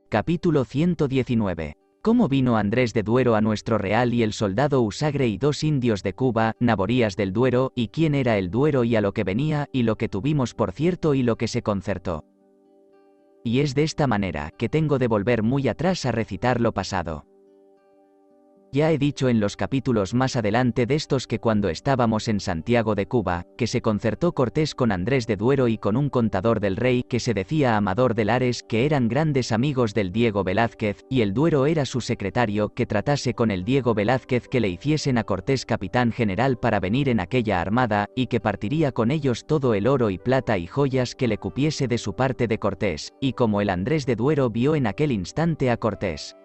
Capítulo 119. ¿Cómo vino Andrés de Duero a nuestro real y el soldado Usagre y 2 indios de Cuba, Naborías del Duero, y quién era el Duero y a lo que venía, y lo que tuvimos por cierto y lo que se concertó? Y es de esta manera que tengo de volver muy atrás a recitar lo pasado. Ya he dicho en los capítulos más adelante de estos que cuando estábamos en Santiago de Cuba, que se concertó Cortés con Andrés de Duero y con un contador del rey que se decía Amador de Lares, que eran grandes amigos del Diego Velázquez, y el Duero era su secretario, que tratase con el Diego Velázquez que le hiciesen a Cortés capitán general para venir en aquella armada, y que partiría con ellos todo el oro y plata y joyas que le cupiese de su parte de Cortés, y como el Andrés de Duero vio en aquel instante a Cortés,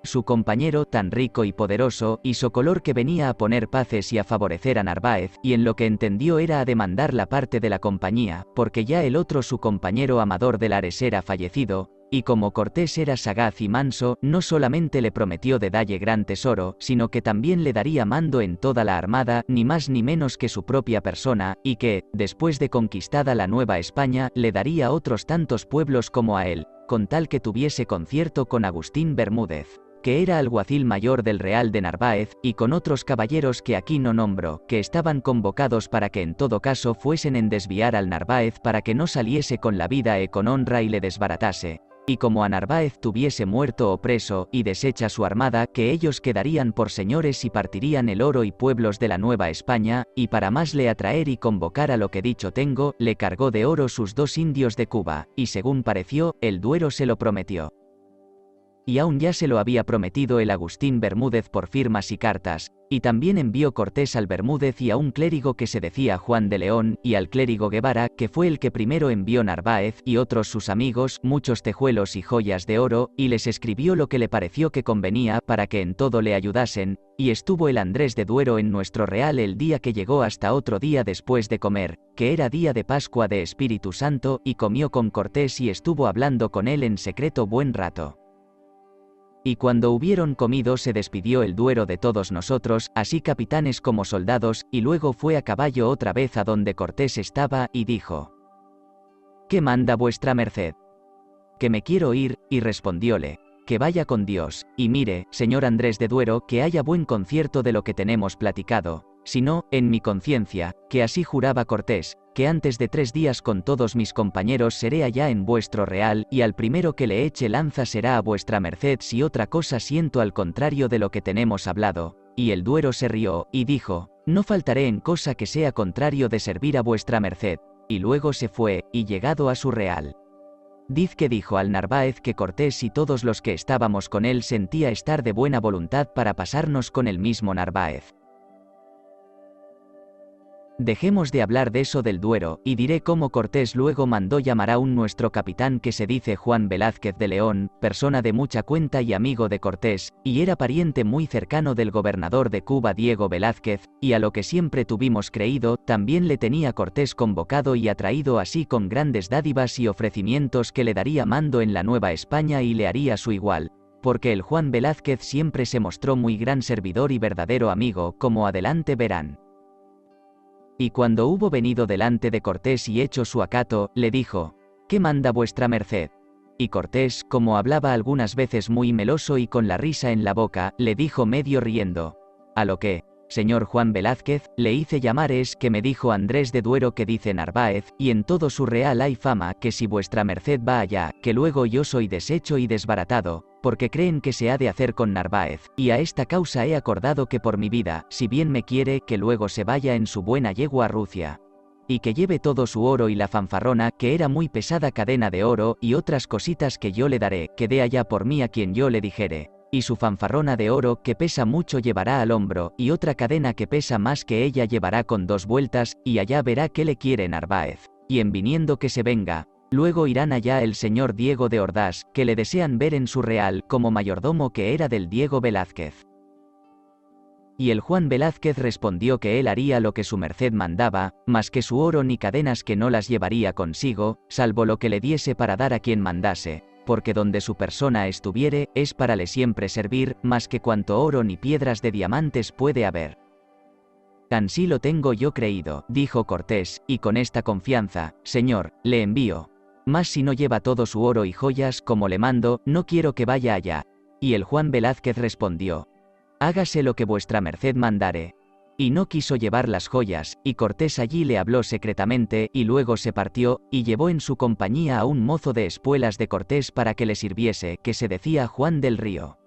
su compañero tan rico y poderoso, y socolor que venía a poner paces y a favorecer a Narváez, y en lo que entendió era a demandar la parte de la compañía, porque ya el otro su compañero Amador de Lares era fallecido, y como Cortés era sagaz y manso, no solamente le prometió de dalle gran tesoro, sino que también le daría mando en toda la armada, ni más ni menos que su propia persona, y que, después de conquistada la Nueva España, le daría otros tantos pueblos como a él, con tal que tuviese concierto con Agustín Bermúdez, que era alguacil mayor del Real de Narváez, y con otros caballeros que aquí no nombro, que estaban convocados para que en todo caso fuesen en desviar al Narváez para que no saliese con la vida con honra y le desbaratase, y como a Narváez tuviese muerto o preso, y deshecha su armada, que ellos quedarían por señores y partirían el oro y pueblos de la Nueva España, y para más le atraer y convocar a lo que dicho tengo, le cargó de oro sus 2 indios de Cuba, y según pareció, el Duero se lo prometió. Y aún ya se lo había prometido el Agustín Bermúdez por firmas y cartas, y también envió Cortés al Bermúdez y a un clérigo que se decía Juan de León, y al clérigo Guevara, que fue el que primero envió Narváez, y otros sus amigos, muchos tejuelos y joyas de oro, y les escribió lo que le pareció que convenía para que en todo le ayudasen, y estuvo el Andrés de Duero en nuestro real el día que llegó hasta otro día después de comer, que era día de Pascua de Espíritu Santo, y comió con Cortés y estuvo hablando con él en secreto buen rato. Y cuando hubieron comido se despidió el Duero de todos nosotros, así capitanes como soldados, y luego fue a caballo otra vez a donde Cortés estaba, y dijo: ¿Qué manda vuestra merced? Que me quiero ir, y respondióle: que vaya con Dios, y mire, señor Andrés de Duero, que haya buen concierto de lo que tenemos platicado, si no, en mi conciencia, que así juraba Cortés, que antes de 3 días con todos mis compañeros seré allá en vuestro real, y al primero que le eche lanza será a vuestra merced si otra cosa siento al contrario de lo que tenemos hablado. Y el Duero se rió, y dijo: no faltaré en cosa que sea contrario de servir a vuestra merced, y luego se fue, y llegado a su real, diz que dijo al Narváez que Cortés y todos los que estábamos con él sentía estar de buena voluntad para pasarnos con el mismo Narváez. Dejemos de hablar de eso del Duero, y diré cómo Cortés luego mandó llamar a un nuestro capitán que se dice Juan Velázquez de León, persona de mucha cuenta y amigo de Cortés, y era pariente muy cercano del gobernador de Cuba Diego Velázquez, y a lo que siempre tuvimos creído, también le tenía Cortés convocado y atraído así con grandes dádivas y ofrecimientos que le daría mando en la Nueva España y le haría su igual, porque el Juan Velázquez siempre se mostró muy gran servidor y verdadero amigo, como adelante verán. Y cuando hubo venido delante de Cortés y hecho su acato, le dijo: ¿qué manda vuestra merced? Y Cortés, como hablaba algunas veces muy meloso y con la risa en la boca, le dijo medio riendo: a lo que, señor Juan Velázquez, le hice llamar es que me dijo Andrés de Duero que dice Narváez, y en todo su real hay fama que si vuestra merced va allá, que luego yo soy deshecho y desbaratado, porque creen que se ha de hacer con Narváez, y a esta causa he acordado que por mi vida, si bien me quiere, que luego se vaya en su buena yegua a Rucia, y que lleve todo su oro y la fanfarrona, que era muy pesada cadena de oro, y otras cositas que yo le daré, que dé allá por mí a quien yo le dijere, y su fanfarrona de oro que pesa mucho llevará al hombro, y otra cadena que pesa más que ella llevará con 2 vueltas, y allá verá qué le quiere Narváez, y en viniendo que se venga, luego irán allá el señor Diego de Ordaz, que le desean ver en su real, como mayordomo que era del Diego Velázquez. Y el Juan Velázquez respondió que él haría lo que su merced mandaba, mas que su oro ni cadenas que no las llevaría consigo, salvo lo que le diese para dar a quien mandase, porque donde su persona estuviere, es para le siempre servir, más que cuanto oro ni piedras de diamantes puede haber. Ansí lo tengo yo creído, dijo Cortés, y con esta confianza, señor, le envío. Mas si no lleva todo su oro y joyas como le mando, no quiero que vaya allá. Y el Juan Velázquez respondió: hágase lo que vuestra merced mandare. Y no quiso llevar las joyas, y Cortés allí le habló secretamente, y luego se partió, y llevó en su compañía a un mozo de espuelas de Cortés para que le sirviese, que se decía Juan del Río.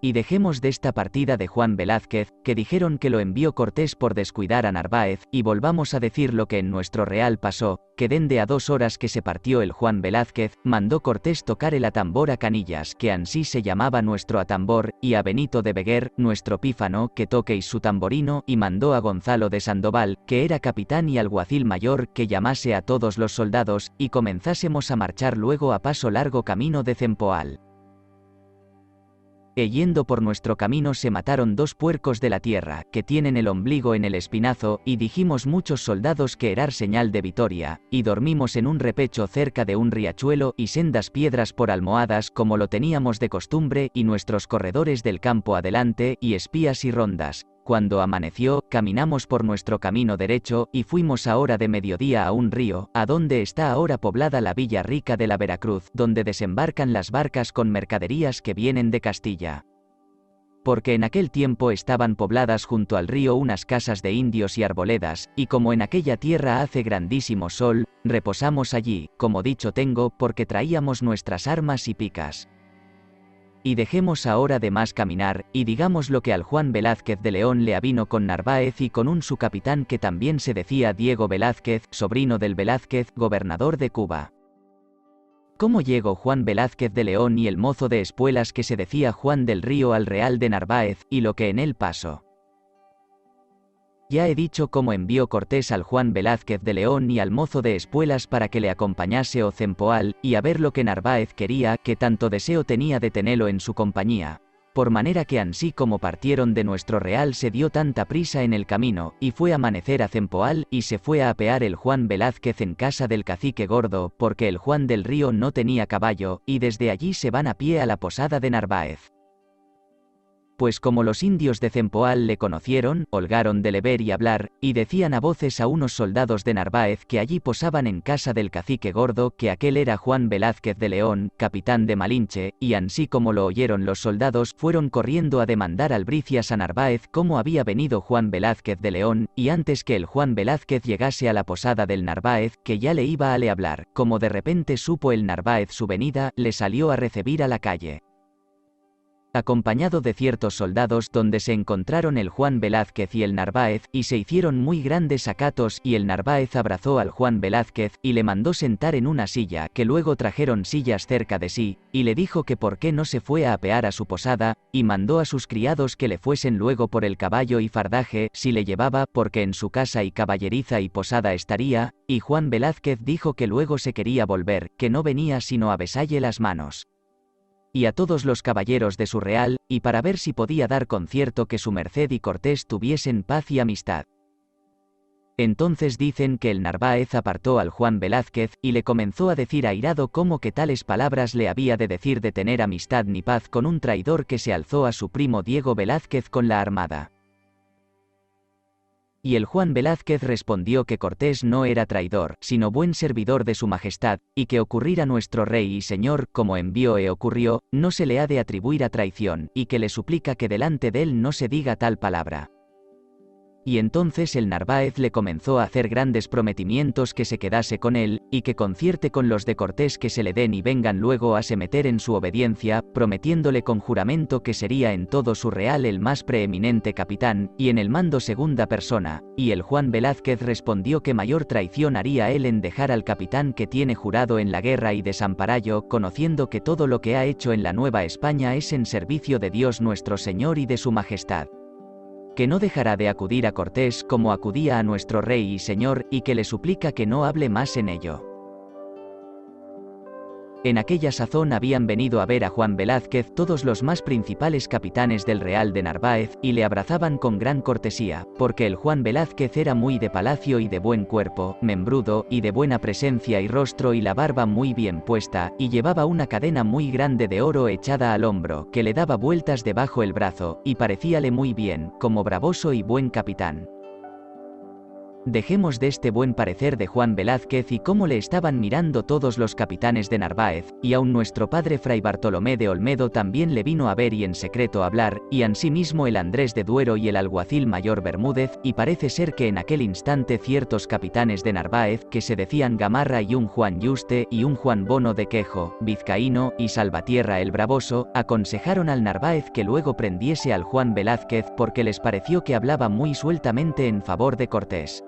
Y dejemos de esta partida de Juan Velázquez, que dijeron que lo envió Cortés por descuidar a Narváez, y volvamos a decir lo que en nuestro real pasó, que dende a 2 horas que se partió el Juan Velázquez, mandó Cortés tocar el atambor a Canillas, que ansí se llamaba nuestro atambor, y a Benito de Veguer, nuestro pífano, que toquéis su tamborino, y mandó a Gonzalo de Sandoval, que era capitán y alguacil mayor, que llamase a todos los soldados, y comenzásemos a marchar luego a paso largo camino de Cempoal. E yendo por nuestro camino se mataron 2 puercos de la tierra, que tienen el ombligo en el espinazo, y dijimos muchos soldados que erar señal de vitoria, y dormimos en un repecho cerca de un riachuelo, y sendas piedras por almohadas como lo teníamos de costumbre, y nuestros corredores del campo adelante, y espías y rondas. Cuando amaneció, caminamos por nuestro camino derecho, y fuimos a hora de mediodía a un río, a donde está ahora poblada la villa rica de la Veracruz, donde desembarcan las barcas con mercaderías que vienen de Castilla. Porque en aquel tiempo estaban pobladas junto al río unas casas de indios y arboledas, y como en aquella tierra hace grandísimo sol, reposamos allí, como dicho tengo, porque traíamos nuestras armas y picas. Y dejemos ahora de más caminar, y digamos lo que al Juan Velázquez de León le avino con Narváez y con un su capitán que también se decía Diego Velázquez, sobrino del Velázquez, gobernador de Cuba. ¿Cómo llegó Juan Velázquez de León y el mozo de espuelas que se decía Juan del Río al Real de Narváez, y lo que en él pasó? Ya he dicho cómo envió Cortés al Juan Velázquez de León y al mozo de espuelas para que le acompañase a Cempoal, y a ver lo que Narváez quería, que tanto deseo tenía de tenerlo en su compañía. Por manera que ansí como partieron de nuestro real se dio tanta prisa en el camino, y fue amanecer a Cempoal, y se fue a apear el Juan Velázquez en casa del cacique Gordo, porque el Juan del Río no tenía caballo, y desde allí se van a pie a la posada de Narváez. Pues como los indios de Cempoal le conocieron, holgaron de le ver y hablar, y decían a voces a unos soldados de Narváez que allí posaban en casa del cacique Gordo que aquel era Juan Velázquez de León, capitán de Malinche, y ansí como lo oyeron los soldados fueron corriendo a demandar albricias a Narváez cómo había venido Juan Velázquez de León, y antes que el Juan Velázquez llegase a la posada del Narváez, que ya le iba a le hablar, como de repente supo el Narváez su venida, le salió a recibir a la calle, acompañado de ciertos soldados donde se encontraron el Juan Velázquez y el Narváez, y se hicieron muy grandes acatos, y el Narváez abrazó al Juan Velázquez, y le mandó sentar en una silla, que luego trajeron sillas cerca de sí, y le dijo que por qué no se fue a apear a su posada, y mandó a sus criados que le fuesen luego por el caballo y fardaje, si le llevaba, porque en su casa y caballeriza y posada estaría, y Juan Velázquez dijo que luego se quería volver, que no venía sino a besalle las manos y a todos los caballeros de su real, y para ver si podía dar concierto que su merced y Cortés tuviesen paz y amistad. Entonces dicen que el Narváez apartó al Juan Velázquez, y le comenzó a decir airado cómo que tales palabras le había de decir de tener amistad ni paz con un traidor que se alzó a su primo Diego Velázquez con la armada. Y el Juan Velázquez respondió que Cortés no era traidor, sino buen servidor de su majestad, y que ocurrir a nuestro rey y señor, como envió e ocurrió, no se le ha de atribuir a traición, y que le suplica que delante de él no se diga tal palabra. Y entonces el Narváez le comenzó a hacer grandes prometimientos que se quedase con él, y que concierte con los de Cortés que se le den y vengan luego a se meter en su obediencia, prometiéndole con juramento que sería en todo su real el más preeminente capitán, y en el mando segunda persona, y el Juan Velázquez respondió que mayor traición haría él en dejar al capitán que tiene jurado en la guerra y desamparallo, conociendo que todo lo que ha hecho en la Nueva España es en servicio de Dios nuestro Señor y de su majestad, que no dejará de acudir a Cortés como acudía a nuestro rey y señor, y que le suplica que no hable más en ello. En aquella sazón habían venido a ver a Juan Velázquez todos los más principales capitanes del Real de Narváez, y le abrazaban con gran cortesía, porque el Juan Velázquez era muy de palacio y de buen cuerpo, membrudo, y de buena presencia y rostro y la barba muy bien puesta, y llevaba una cadena muy grande de oro echada al hombro, que le daba vueltas debajo el brazo, y parecíale muy bien, como bravoso y buen capitán. Dejemos de este buen parecer de Juan Velázquez y cómo le estaban mirando todos los capitanes de Narváez, y aun nuestro padre Fray Bartolomé de Olmedo también le vino a ver y en secreto hablar, y ansimismo el Andrés de Duero y el alguacil mayor Bermúdez, y parece ser que en aquel instante ciertos capitanes de Narváez, que se decían Gamarra y un Juan Yuste y un Juan Bono de Quejo, vizcaíno, y Salvatierra el Bravoso, aconsejaron al Narváez que luego prendiese al Juan Velázquez porque les pareció que hablaba muy sueltamente en favor de Cortés.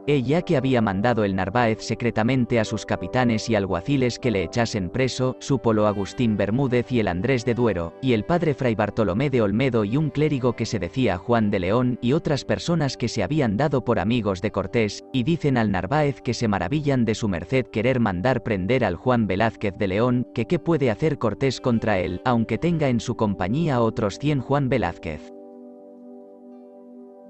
Ya que había mandado el Narváez secretamente a sus capitanes y alguaciles que le echasen preso, súpolo Agustín Bermúdez y el Andrés de Duero, y el padre Fray Bartolomé de Olmedo y un clérigo que se decía Juan de León y otras personas que se habían dado por amigos de Cortés, y dicen al Narváez que se maravillan de su merced querer mandar prender al Juan Velázquez de León, que qué puede hacer Cortés contra él, aunque tenga en su compañía otros 100 Juan Velázquez.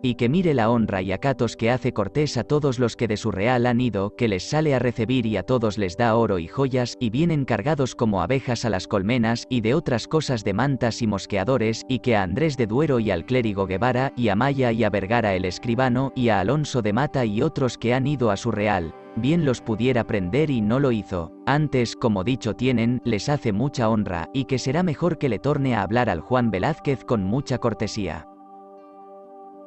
Y que mire la honra y acatos que hace Cortés a todos los que de su real han ido, que les sale a recibir y a todos les da oro y joyas, y vienen cargados como abejas a las colmenas, y de otras cosas de mantas y mosqueadores, y que a Andrés de Duero y al clérigo Guevara, y a Maya y a Vergara el escribano, y a Alonso de Mata y otros que han ido a su real, bien los pudiera prender y no lo hizo, antes, como dicho tienen, les hace mucha honra, y que será mejor que le torne a hablar al Juan Velázquez con mucha cortesía.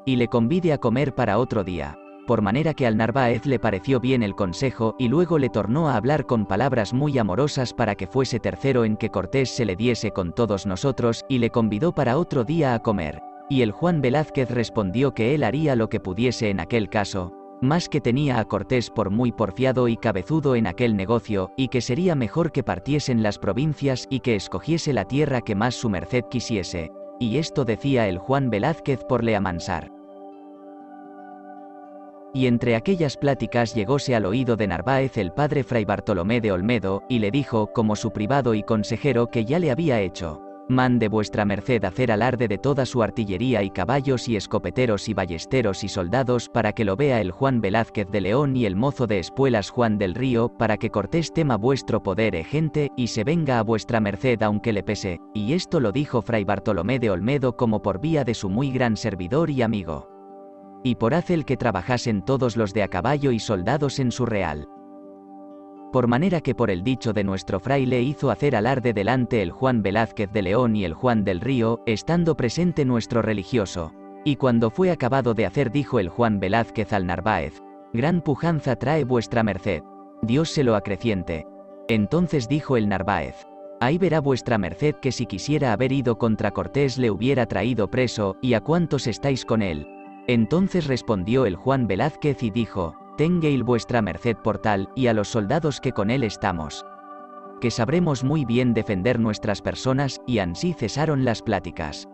Y le convide a comer para otro día. Por manera que al Narváez le pareció bien el consejo, y luego le tornó a hablar con palabras muy amorosas para que fuese tercero en que Cortés se le diese con todos nosotros, y le convidó para otro día a comer. Y el Juan Velázquez respondió que él haría lo que pudiese en aquel caso, más que tenía a Cortés por muy porfiado y cabezudo en aquel negocio, y que sería mejor que partiesen las provincias y que escogiese la tierra que más su merced quisiese. Y esto decía el Juan Velázquez por le amansar. Y entre aquellas pláticas llegóse al oído de Narváez el padre Fray Bartolomé de Olmedo, y le dijo, como su privado y consejero que ya le había hecho: mande vuestra merced hacer alarde de toda su artillería y caballos y escopeteros y ballesteros y soldados para que lo vea el Juan Velázquez de León y el mozo de espuelas Juan del Río, para que Cortés tema vuestro poder e gente, y se venga a vuestra merced aunque le pese. Y esto lo dijo Fray Bartolomé de Olmedo como por vía de su muy gran servidor y amigo. Y por hacer que trabajasen todos los de a caballo y soldados en su real. Por manera que por el dicho de nuestro fraile hizo hacer alarde delante el Juan Velázquez de León y el Juan del Río, estando presente nuestro religioso. Y cuando fue acabado de hacer dijo el Juan Velázquez al Narváez: gran pujanza trae vuestra merced, Dios se lo acreciente. Entonces dijo el Narváez: ahí verá vuestra merced que si quisiera haber ido contra Cortés le hubiera traído preso, y a cuántos estáis con él. Entonces respondió el Juan Velázquez y dijo: tengueil vuestra merced por tal, y a los soldados que con él estamos, que sabremos muy bien defender nuestras personas, y ansí cesaron las pláticas.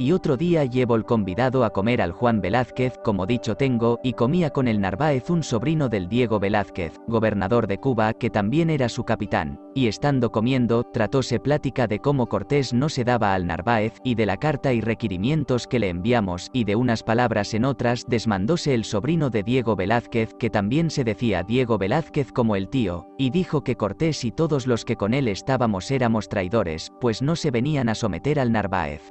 Y otro día llevo el convidado a comer al Juan Velázquez, como dicho tengo, y comía con el Narváez un sobrino del Diego Velázquez, gobernador de Cuba, que también era su capitán, y estando comiendo, tratóse plática de cómo Cortés no se daba al Narváez, y de la carta y requirimientos que le enviamos, y de unas palabras en otras, desmandóse el sobrino de Diego Velázquez, que también se decía Diego Velázquez como el tío, y dijo que Cortés y todos los que con él estábamos éramos traidores, pues no se venían a someter al Narváez.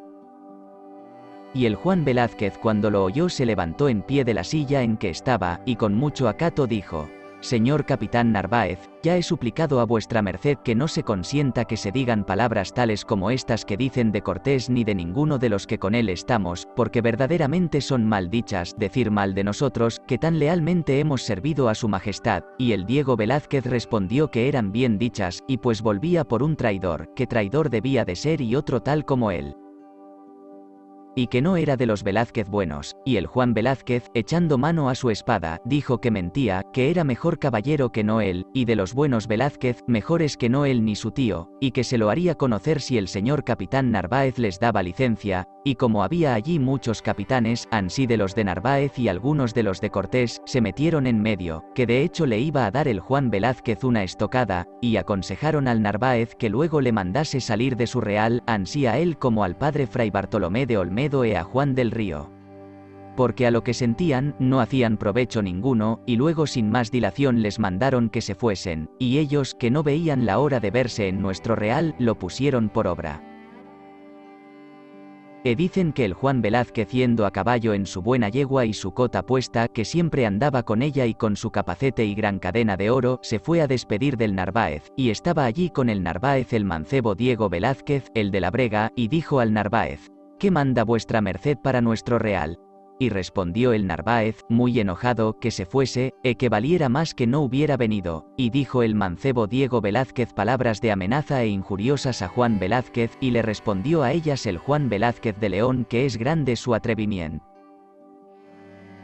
Y el Juan Velázquez cuando lo oyó se levantó en pie de la silla en que estaba, y con mucho acato dijo: señor capitán Narváez, ya he suplicado a vuestra merced que no se consienta que se digan palabras tales como estas que dicen de Cortés ni de ninguno de los que con él estamos, porque verdaderamente son mal dichas, decir mal de nosotros, que tan lealmente hemos servido a su majestad. Y el Diego Velázquez respondió que eran bien dichas, y pues volvía por un traidor, que traidor debía de ser y otro tal como él. Y que no era de los Velázquez buenos, y el Juan Velázquez, echando mano a su espada, dijo que mentía, que era mejor caballero que no él, y de los buenos Velázquez, mejores que no él ni su tío, y que se lo haría conocer si el señor capitán Narváez les daba licencia, y como había allí muchos capitanes, ansí de los de Narváez y algunos de los de Cortés, se metieron en medio, que de hecho le iba a dar el Juan Velázquez una estocada, y aconsejaron al Narváez que luego le mandase salir de su real, ansí a él como al padre Fray Bartolomé de Olmedo e a Juan del Río. Porque a lo que sentían, no hacían provecho ninguno, y luego sin más dilación les mandaron que se fuesen, y ellos, que no veían la hora de verse en nuestro real, lo pusieron por obra. Dicen que el Juan Velázquez, yendo a caballo en su buena yegua y su cota puesta, que siempre andaba con ella y con su capacete y gran cadena de oro, se fue a despedir del Narváez, y estaba allí con el Narváez el mancebo Diego Velázquez, el de la Brega, y dijo al Narváez: ¿qué manda vuestra merced para nuestro real? Y respondió el Narváez, muy enojado, que se fuese, que valiera más que no hubiera venido. Y dijo el mancebo Diego Velázquez palabras de amenaza e injuriosas a Juan Velázquez, y le respondió a ellas el Juan Velázquez de León que es grande su atrevimiento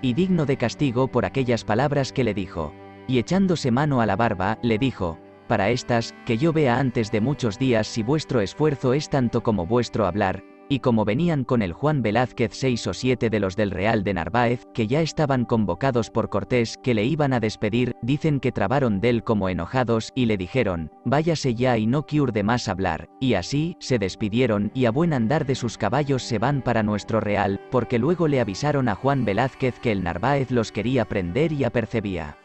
y digno de castigo por aquellas palabras que le dijo. Y echándose mano a la barba, le dijo: para estas, que yo vea antes de muchos días si vuestro esfuerzo es tanto como vuestro hablar. Y como venían con el Juan Velázquez 6 o 7 de los del Real de Narváez, que ya estaban convocados por Cortés, que le iban a despedir, dicen que trabaron d'él como enojados, y le dijeron: váyase ya y no quiur de más hablar, y así, se despidieron, y a buen andar de sus caballos se van para nuestro Real, porque luego le avisaron a Juan Velázquez que el Narváez los quería prender y apercebía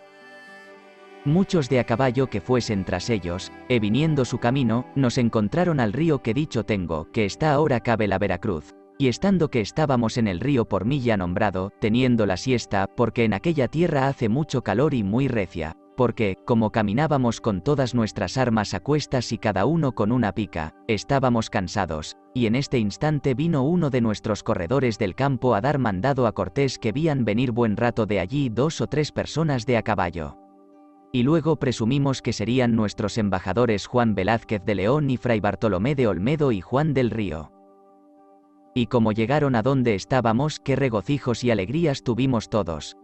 muchos de a caballo que fuesen tras ellos, viniendo su camino, nos encontraron al río que dicho tengo, que está ahora cabe la Veracruz. Y estando que estábamos en el río por mí ya nombrado, teniendo la siesta, porque en aquella tierra hace mucho calor y muy recia, porque, como caminábamos con todas nuestras armas a cuestas y cada uno con una pica, estábamos cansados, y en este instante vino uno de nuestros corredores del campo a dar mandado a Cortés que vían venir buen rato de allí 2 o 3 personas de a caballo. Y luego presumimos que serían nuestros embajadores Juan Velázquez de León y Fray Bartolomé de Olmedo y Juan del Río. Y como llegaron a donde estábamos, qué regocijos y alegrías tuvimos todos.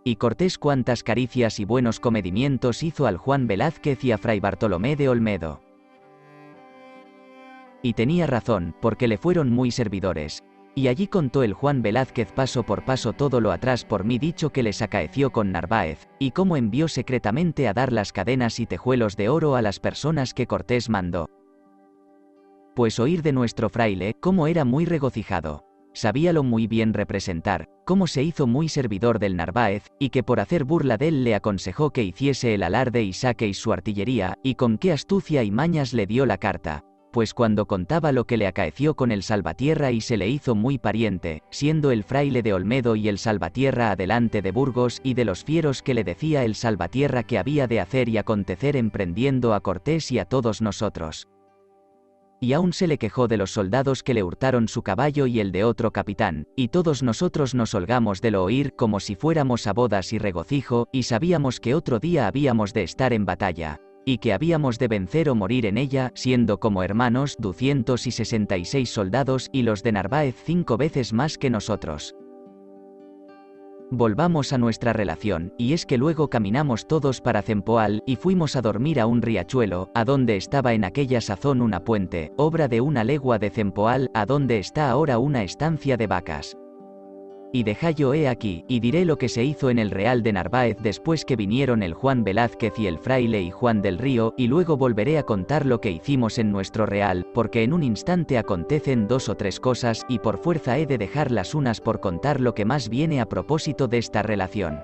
Y Cortés cuantas caricias y buenos comedimientos hizo al Juan Velázquez y a Fray Bartolomé de Olmedo. Y tenía razón, porque le fueron muy servidores. Y allí contó el Juan Velázquez paso por paso todo lo atrás por mí dicho que les acaeció con Narváez, y cómo envió secretamente a dar las cadenas y tejuelos de oro a las personas que Cortés mandó. Pues oír de nuestro fraile, cómo era muy regocijado. Sabíalo muy bien representar, cómo se hizo muy servidor del Narváez, y que por hacer burla de él le aconsejó que hiciese el alarde y saqueis su artillería, y con qué astucia y mañas le dio la carta. Pues cuando contaba lo que le acaeció con el Salvatierra y se le hizo muy pariente, siendo el fraile de Olmedo y el Salvatierra adelante de Burgos y de los fieros que le decía el Salvatierra que había de hacer y acontecer emprendiendo a Cortés y a todos nosotros. Y aún se le quejó de los soldados que le hurtaron su caballo y el de otro capitán, y todos nosotros nos holgamos de lo oír como si fuéramos a bodas y regocijo, y sabíamos que otro día habíamos de estar en batalla, y que habíamos de vencer o morir en ella, siendo como hermanos 266 soldados y los de Narváez 5 veces más que nosotros. Volvamos a nuestra relación, y es que luego caminamos todos para Cempoal, y fuimos a dormir a un riachuelo, a donde estaba en aquella sazón una puente, obra de 1 legua de Cempoal, a donde está ahora una estancia de vacas. Y dejallo he aquí, y diré lo que se hizo en el Real de Narváez después que vinieron el Juan Velázquez y el fraile y Juan del Río, y luego volveré a contar lo que hicimos en nuestro Real, porque en un instante acontecen 2 o 3 cosas, y por fuerza he de dejar las unas por contar lo que más viene a propósito de esta relación.